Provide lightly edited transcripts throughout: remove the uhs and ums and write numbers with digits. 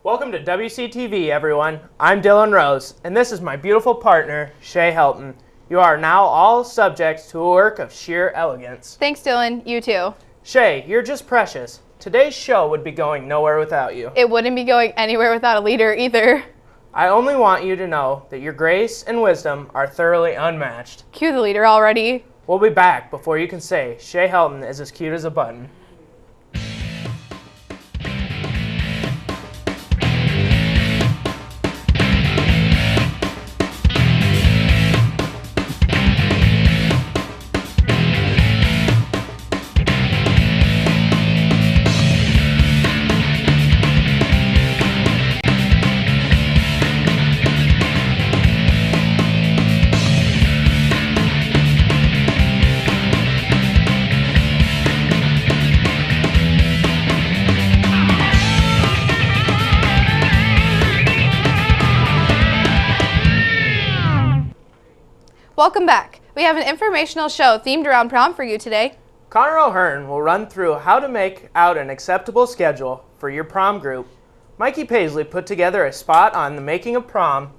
Welcome to Wctv, everyone. I'm Dylan Rose, and this is my beautiful partner, Shay Helton. You are now all subjects to a work of sheer elegance. Thanks, Dylan. You too. Shay, you're just precious. Today's show would be going nowhere without you. It wouldn't be going anywhere without a leader either. I only want you to know that your grace and wisdom are thoroughly unmatched. Cue the leader already. We'll be back before you can say Shay Helton is as cute as a button. Welcome back. We have an informational show themed around prom for you today. Connor O'Hearn will run through how to make out an acceptable schedule for your prom group. Mikey Paisley put together a spot on the making of prom.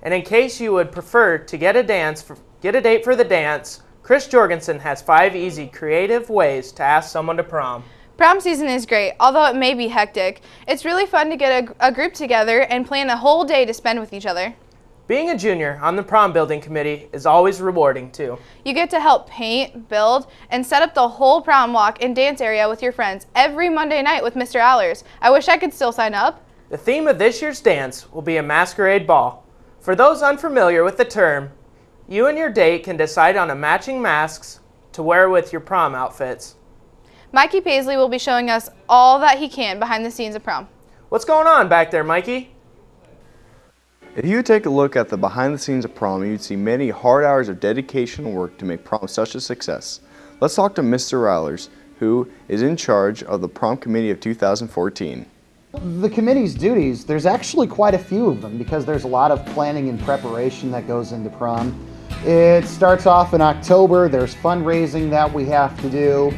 And in case you would prefer to get a date for the dance, Chris Jorgensen has 5 easy, creative ways to ask someone to prom. Prom season is great, although it may be hectic. It's really fun to get a group together and plan a whole day to spend with each other. Being a junior on the prom building committee is always rewarding too. You get to help paint, build, and set up the whole prom walk and dance area with your friends every Monday night with Mr. Allers. I wish I could still sign up. The theme of this year's dance will be a masquerade ball. For those unfamiliar with the term, you and your date can decide on a matching masks to wear with your prom outfits. Mikey Paisley will be showing us all that he can behind the scenes of prom. What's going on back there, Mikey? If you take a look at the behind the scenes of prom, you'd see many hard hours of dedication and work to make prom such a success. Let's talk to Mr. Rowlers, who is in charge of the prom committee of 2014. The committee's duties, there's actually quite a few of them because there's a lot of planning and preparation that goes into prom. It starts off in October, there's fundraising that we have to do.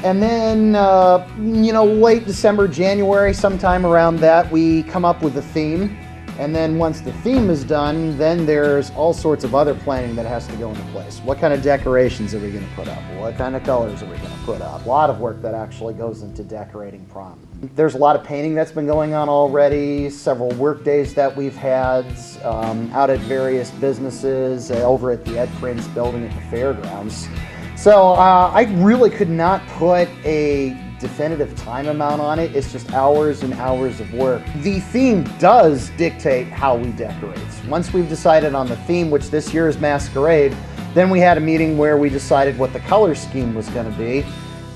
And then, late December, January, sometime around that, we come up with a theme. And then once the theme is done, then there's all sorts of other planning that has to go into place. What kind of decorations are we going to put up? What kind of colors are we going to put up? A lot of work that actually goes into decorating prom. There's a lot of painting that's been going on already, several work days that we've had out at various businesses, over at the Ed Prince building at the fairgrounds. So I really could not put a definitive time amount on it. It's just hours and hours of work. The theme does dictate how we decorate. Once we've decided on the theme, which this year is Masquerade, then we had a meeting where we decided what the color scheme was going to be.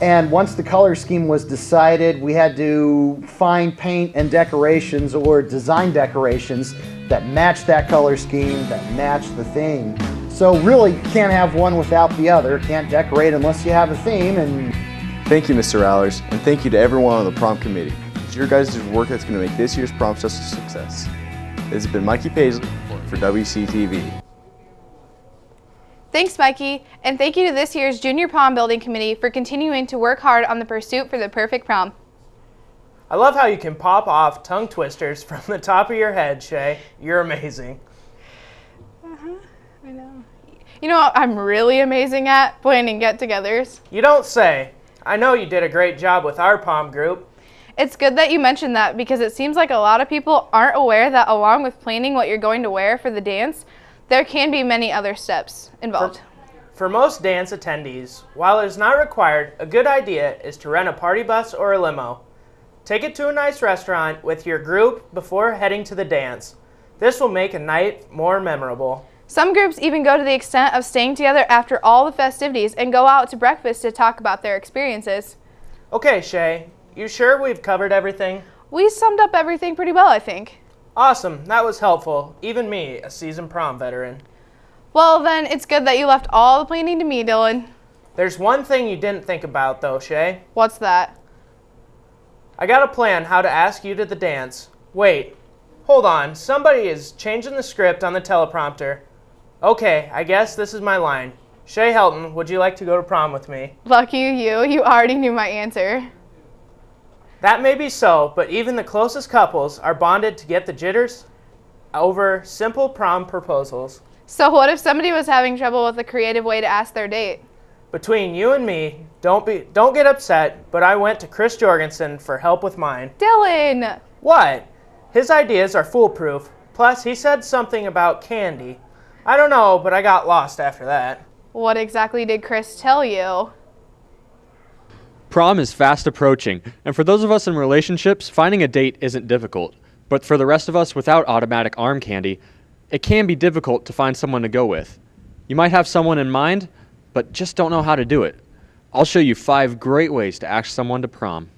And once the color scheme was decided, we had to find paint and decorations or design decorations that match that color scheme, that match the theme. So really, you can't have one without the other. Can't decorate unless you have a theme. And Thank you, Mr. Rowlers, and thank you to everyone on the prom committee. It's your guys' work that's going to make this year's prom such a success. This has been Mikey Paisley for WCTV. Thanks, Mikey, and thank you to this year's Junior Prom Building Committee for continuing to work hard on the pursuit for the perfect prom. I love how you can pop off tongue twisters from the top of your head, Shay. You're amazing. I know. You know what I'm really amazing at? Planning get-togethers. You don't say. I know you did a great job with our prom group. It's good that you mentioned that because it seems like a lot of people aren't aware that along with planning what you're going to wear for the dance, there can be many other steps involved. For most dance attendees, while it is not required, a good idea is to rent a party bus or a limo. Take it to a nice restaurant with your group before heading to the dance. This will make a night more memorable. Some groups even go to the extent of staying together after all the festivities and go out to breakfast to talk about their experiences. Okay, Shay, you sure we've covered everything? We summed up everything pretty well, I think. Awesome, that was helpful. Even me, a seasoned prom veteran. Well then, it's good that you left all the planning to me, Dylan. There's one thing you didn't think about though, Shay. What's that? I got a plan how to ask you to the dance. Wait, hold on, somebody is changing the script on the teleprompter. Okay, I guess this is my line. Shay Helton, would you like to go to prom with me? Lucky you already knew my answer. That may be so, but even the closest couples are bonded to get the jitters over simple prom proposals. So what if somebody was having trouble with a creative way to ask their date? Between you and me, don't get upset, but I went to Chris Jorgensen for help with mine. Dylan! What? His ideas are foolproof. Plus, he said something about candy. I don't know, but I got lost after that. What exactly did Chris tell you? Prom is fast approaching, and for those of us in relationships, finding a date isn't difficult. But for the rest of us without automatic arm candy, it can be difficult to find someone to go with. You might have someone in mind, but just don't know how to do it. I'll show you 5 great ways to ask someone to prom.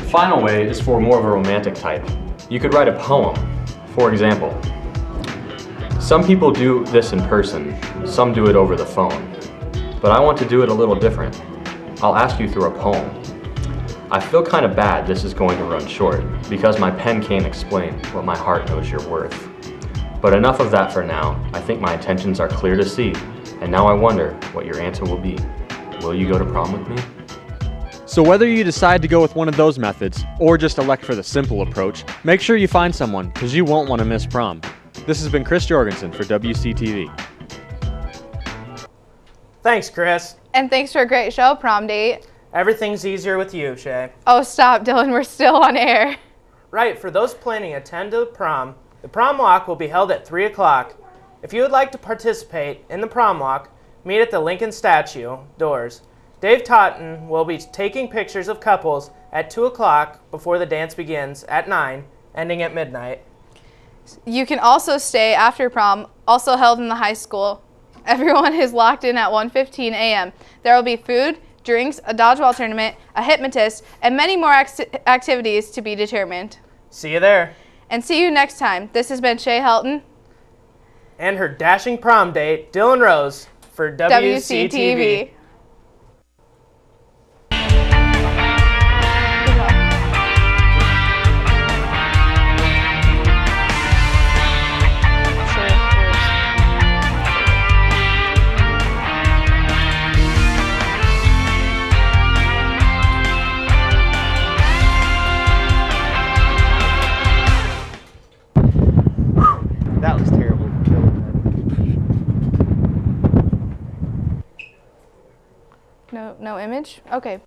The final way is for more of a romantic type. You could write a poem, for example. Some people do this in person, some do it over the phone. But I want to do it a little different. I'll ask you through a poem. I feel kind of bad this is going to run short, because my pen can't explain what my heart knows you're worth. But enough of that for now. I think my intentions are clear to see, and now I wonder what your answer will be. Will you go to prom with me? So whether you decide to go with one of those methods, or just elect for the simple approach, make sure you find someone, because you won't want to miss prom. This has been Chris Jorgensen for Wctv. Thanks, Chris. And thanks for a great show, Prom Date. Everything's easier with you, Shay. Oh, stop, Dylan. We're still on air. Right, for those planning to attend to prom, the prom walk will be held at 3 o'clock. If you would like to participate in the prom walk, meet at the Lincoln statue doors. Dave Totten will be taking pictures of couples at 2 o'clock before the dance begins at 9, ending at midnight. You can also stay after prom, also held in the high school. Everyone is locked in at 1:15 a.m. There will be food, drinks, a dodgeball tournament, a hypnotist, and many more activities to be determined. See you there. And see you next time. This has been Shay Helton. And her dashing prom date, Dylan Rose, for WCTV. That was terrible. No image? Okay.